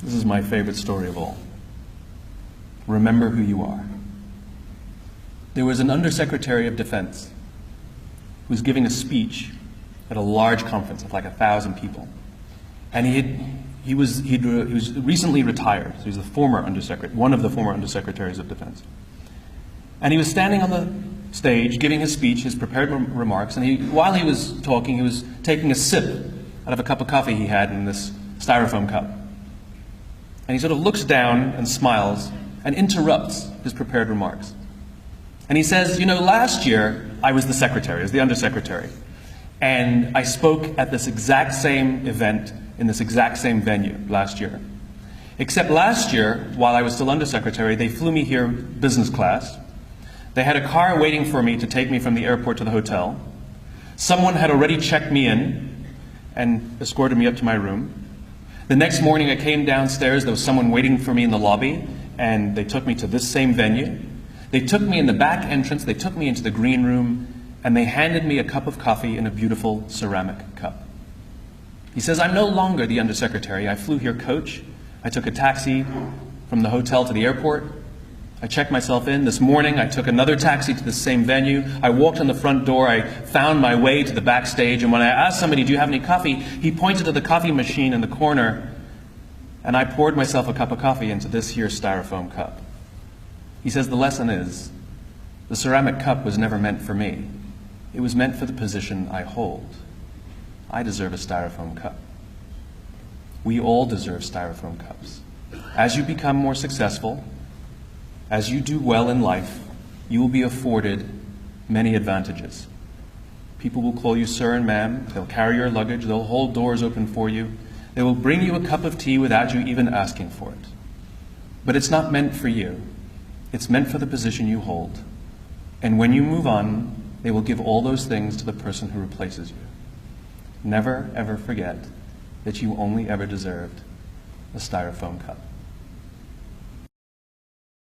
This is my favorite story of all. Remember who you are. There was an Undersecretary of Defense who was giving a speech at a large conference of like 1,000 people. And he was recently retired. So he was the former Undersecretary, one of the former Undersecretaries of Defense. And he was standing on the stage giving his speech, his prepared remarks, and while he was talking, he was taking a sip out of a cup of coffee he had in this styrofoam cup. And he sort of looks down and smiles and interrupts his prepared remarks. And he says, you know, last year I was the secretary, I was the undersecretary, and I spoke at this exact same event in this exact same venue last year. Except last year, while I was still undersecretary, they flew me here business class. They had a car waiting for me to take me from the airport to the hotel. Someone had already checked me in and escorted me up to my room. The next morning I came downstairs, there was someone waiting for me in the lobby, and they took me to this same venue. They took me in the back entrance, they took me into the green room, and they handed me a cup of coffee in a beautiful ceramic cup. He says, I'm no longer the undersecretary. I flew here coach. I took a taxi from the hotel to the airport. I checked myself in. This morning I took another taxi to the same venue. I walked in the front door. I found my way to the backstage, and when I asked somebody, do you have any coffee? He pointed to the coffee machine in the corner, and I poured myself a cup of coffee into this here styrofoam cup. He says the lesson is, the ceramic cup was never meant for me. It was meant for the position I hold. I deserve a styrofoam cup. We all deserve styrofoam cups. As you become more successful, as you do well in life, you will be afforded many advantages. People will call you sir and ma'am, they'll carry your luggage, they'll hold doors open for you, they will bring you a cup of tea without you even asking for it. But it's not meant for you. It's meant for the position you hold. And when you move on, they will give all those things to the person who replaces you. Never, ever forget that you only ever deserved a styrofoam cup.